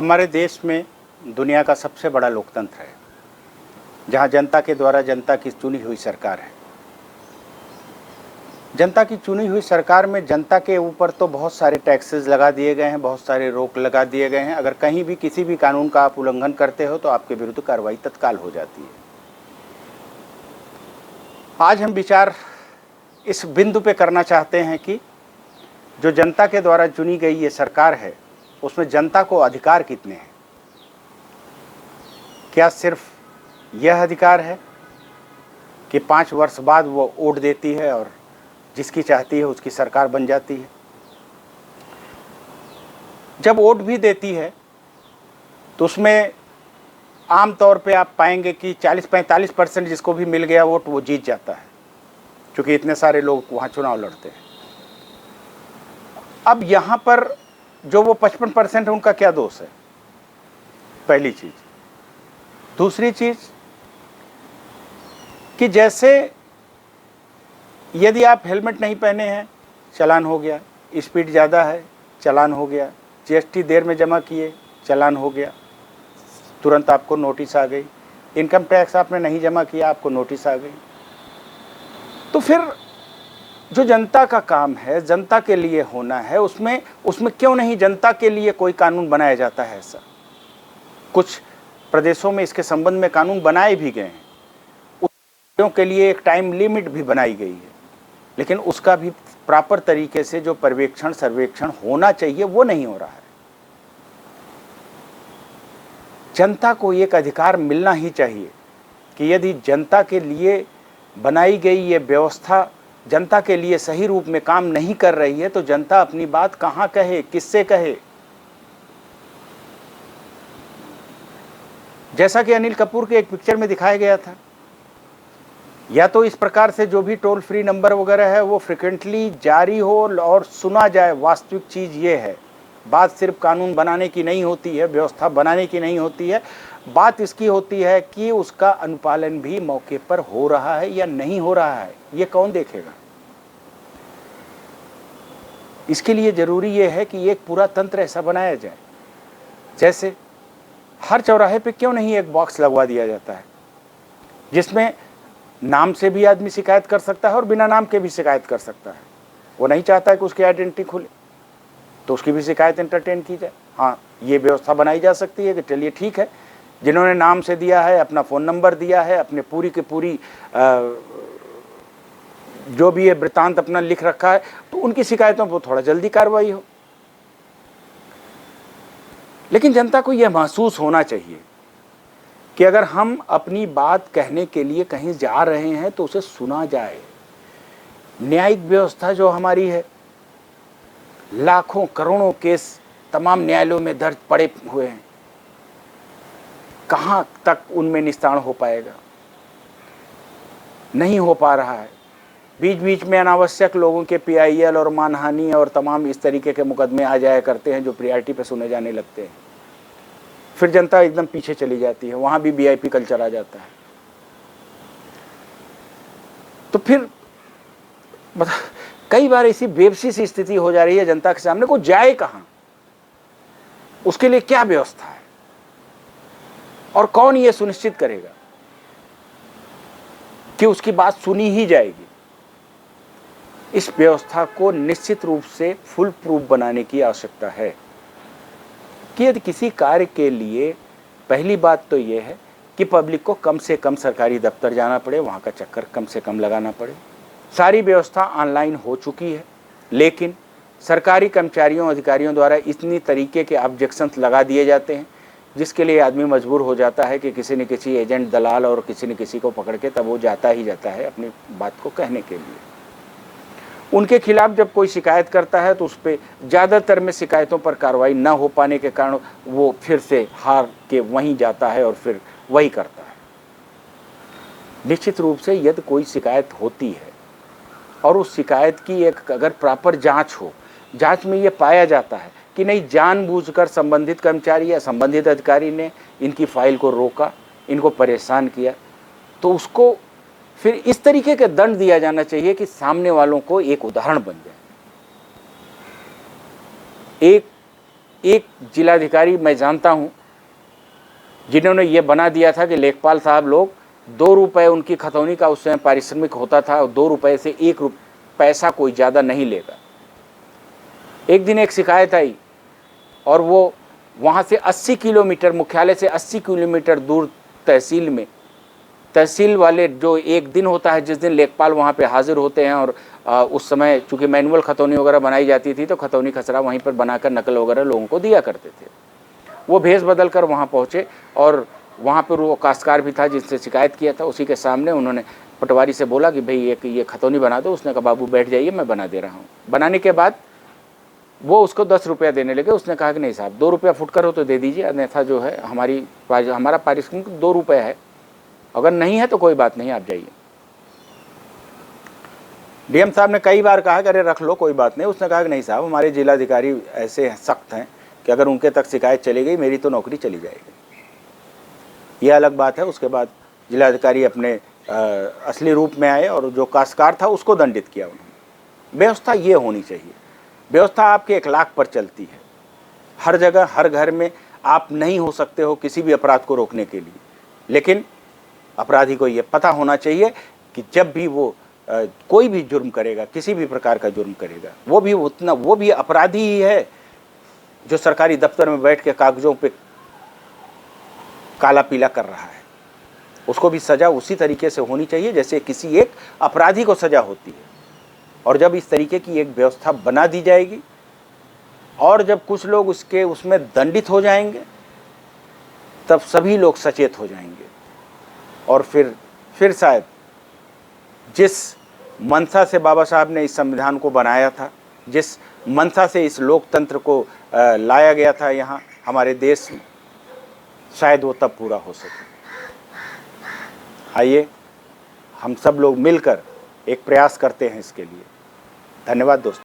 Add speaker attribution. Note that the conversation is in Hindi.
Speaker 1: हमारे देश में दुनिया का सबसे बड़ा लोकतंत्र है, जहां जनता के द्वारा जनता की चुनी हुई सरकार है। जनता की चुनी हुई सरकार में जनता के ऊपर तो बहुत सारे टैक्सेस लगा दिए गए हैं, बहुत सारे रोक लगा दिए गए हैं। अगर कहीं भी किसी भी कानून का आप उल्लंघन करते हो तो आपके विरुद्ध कार्रवाई तत्काल हो जाती है। आज हम विचार इस बिंदु पे करना चाहते हैं कि जो जनता के द्वारा चुनी गई ये सरकार है, उसमें जनता को अधिकार कितने हैं। क्या सिर्फ यह अधिकार है कि 5 वर्ष बाद वो वोट देती है और जिसकी चाहती है उसकी सरकार बन जाती है। जब वोट भी देती है तो उसमें आम तौर पे आप पाएंगे कि 40-45% जिसको भी मिल गया वोट वो जीत जाता है, क्योंकि इतने सारे लोग वहाँ चुनाव लड़ते हैं। अब यहाँ पर जो वो 55% है उनका क्या दोष है, पहली चीज। दूसरी चीज कि जैसे यदि आप हेलमेट नहीं पहने हैं चालान हो गया, स्पीड ज़्यादा है चालान हो गया, जीएसटी देर में जमा किए चालान हो गया, तुरंत आपको नोटिस आ गई, इनकम टैक्स आपने नहीं जमा किया आपको नोटिस आ गई। तो फिर जो जनता का काम है, जनता के लिए होना है, उसमें क्यों नहीं जनता के लिए कोई कानून बनाया जाता है। ऐसा कुछ प्रदेशों में इसके संबंध में कानून बनाए भी गए हैं, उसके के लिए एक टाइम लिमिट भी बनाई गई है, लेकिन उसका भी प्रॉपर तरीके से जो पर्यवेक्षण सर्वेक्षण होना चाहिए वो नहीं हो रहा है। जनता को एक अधिकार मिलना ही चाहिए कि यदि जनता के लिए बनाई गई ये व्यवस्था जनता के लिए सही रूप में काम नहीं कर रही है तो जनता अपनी बात कहां कहे, किससे कहे। जैसा कि अनिल कपूर के एक पिक्चर में दिखाया गया था, या तो इस प्रकार से जो भी टोल फ्री नंबर वगैरह है वो फ्रिक्वेंटली जारी हो और सुना जाए। वास्तविक चीज़ ये है, बात सिर्फ कानून बनाने की नहीं होती है, व्यवस्था बनाने की नहीं होती है, बात इसकी होती है कि उसका अनुपालन भी मौके पर हो रहा है या नहीं हो रहा है, ये कौन देखेगा। इसके लिए जरूरी ये है कि एक पूरा तंत्र ऐसा बनाया जाए, जैसे हर चौराहे पे क्यों नहीं एक बॉक्स लगवा दिया जाता है जिसमें नाम से भी आदमी शिकायत कर सकता है और बिना नाम के भी शिकायत कर सकता है। वो नहीं चाहता है कि उसकी आइडेंटिटी खुले तो उसकी भी शिकायत एंटरटेन की जाए। हाँ, ये व्यवस्था बनाई जा सकती है कि चलिए ठीक है, जिन्होंने नाम से दिया है, अपना फ़ोन नंबर दिया है, अपने पूरी की पूरी जो भी ये वृत्तांत अपना लिख रखा है, तो उनकी शिकायतों पर थोड़ा जल्दी कार्रवाई हो। लेकिन जनता को यह महसूस होना चाहिए कि अगर हम अपनी बात कहने के लिए कहीं जा रहे हैं तो उसे सुना जाए। न्यायिक व्यवस्था जो हमारी है, लाखों करोड़ों केस तमाम न्यायालयों में दर्ज पड़े हुए हैं, कहां तक उनमें निस्तारण हो पाएगा, नहीं हो पा रहा है। बीच बीच में अनावश्यक लोगों के पीआईएल और मानहानि और तमाम इस तरीके के मुकदमे आ जाया करते हैं जो प्रायोरिटी पे सुने जाने लगते हैं। फिर जनता एकदम पीछे चली जाती है, वहां भी वीआईपी कल्चर आ जाता है। तो फिर कई बार ऐसी बेबसी सी स्थिति हो जा रही है जनता के सामने, को जाए कहां, उसके लिए क्या व्यवस्था है और कौन ये सुनिश्चित करेगा कि उसकी बात सुनी ही जाएगी। इस व्यवस्था को निश्चित रूप से फुल प्रूफ बनाने की आवश्यकता है कि यदि किसी कार्य के लिए पहली बात तो यह है कि पब्लिक को कम से कम सरकारी दफ्तर जाना पड़े, वहाँ का चक्कर कम से कम लगाना पड़े। सारी व्यवस्था ऑनलाइन हो चुकी है, लेकिन सरकारी कर्मचारियों अधिकारियों द्वारा इतनी तरीके के ऑब्जेक्शंस लगा दिए जाते हैं जिसके लिए आदमी मजबूर हो जाता है कि किसी न किसी एजेंट दलाल और किसी न किसी को पकड़ के तब वो जाता ही जाता है अपनी बात को कहने के लिए। उनके खिलाफ जब कोई शिकायत करता है तो उस पर ज़्यादातर में शिकायतों पर कार्रवाई न हो पाने के कारण वो फिर से हार के वहीं जाता है और फिर वही करता है। निश्चित रूप से यदि कोई शिकायत होती है और उस शिकायत की एक अगर प्रॉपर जांच हो, जांच में ये पाया जाता है कि नहीं जानबूझकर संबंधित कर्मचारी या संबंधित अधिकारी ने इनकी फाइल को रोका, इनको परेशान किया, तो उसको फिर इस तरीके का दंड दिया जाना चाहिए कि सामने वालों को एक उदाहरण बन जाए। एक एक जिलाधिकारी मैं जानता हूँ जिन्होंने ये बना दिया था कि लेखपाल साहब लोग 2 रुपये उनकी खतौनी का उस समय पारिश्रमिक होता था और 2 रुपये से 1 पैसा कोई ज़्यादा नहीं लेगा। एक दिन एक शिकायत आई और वो वहाँ से 80 किलोमीटर, मुख्यालय से 80 किलोमीटर दूर तहसील में, तहसील वाले जो एक दिन होता है जिस दिन लेखपाल वहाँ पे हाजिर होते हैं, और उस समय चूँकि मैनुअल खतौनी वगैरह बनाई जाती थी तो खतौनी खसरा वहीं पर बनाकर नकल वगैरह लोगों को दिया करते थे। वो भेष बदल कर वहाँ पहुँचे और वहाँ पर वो काश्तकार भी था जिससे शिकायत किया था, उसी के सामने उन्होंने पटवारी से बोला कि भाई एक ये खतौनी बना दो। उसने कहा बाबू बैठ जाइए, मैं बना दे रहा हूँ। बनाने के बाद वो उसको 10 रुपया देने लगे। उसने कहा कि नहीं साहब 2 रुपया फुटकर हो तो दे दीजिए, अन्यथा जो है हमारा पारिश्रमिक 2 रुपये है, अगर नहीं है तो कोई बात नहीं, आप जाइए। डीएम साहब ने कई बार कहा कि अरे रख लो कोई बात नहीं। उसने कहा कि नहीं साहब हमारे जिलाधिकारी ऐसे सख्त हैं कि अगर उनके तक शिकायत चली गई मेरी तो नौकरी चली जाएगी। यह अलग बात है। उसके बाद जिलाधिकारी अपने असली रूप में आए और जो काश्तकार था उसको दंडित किया उन्होंने। व्यवस्था ये होनी चाहिए। व्यवस्था आपके 1 लाख पर चलती है। हर जगह हर घर में आप नहीं हो सकते हो किसी भी अपराध को रोकने के लिए, लेकिन अपराधी को ये पता होना चाहिए कि जब भी वो कोई भी जुर्म करेगा, किसी भी प्रकार का जुर्म करेगा, वो भी अपराधी ही है जो सरकारी दफ्तर में बैठ के कागजों पे काला पीला कर रहा है। उसको भी सज़ा उसी तरीके से होनी चाहिए जैसे किसी एक अपराधी को सज़ा होती है। और जब इस तरीके की एक व्यवस्था बना दी जाएगी और जब कुछ लोग उसमें दंडित हो जाएंगे, तब सभी लोग सचेत हो जाएंगे और फिर शायद जिस मंशा से बाबा साहब ने इस संविधान को बनाया था, जिस मंशा से इस लोकतंत्र को लाया गया था यहाँ हमारे देश में, शायद वो तब पूरा हो सके। आइए हम सब लोग मिलकर एक प्रयास करते हैं इसके लिए। धन्यवाद दोस्तों।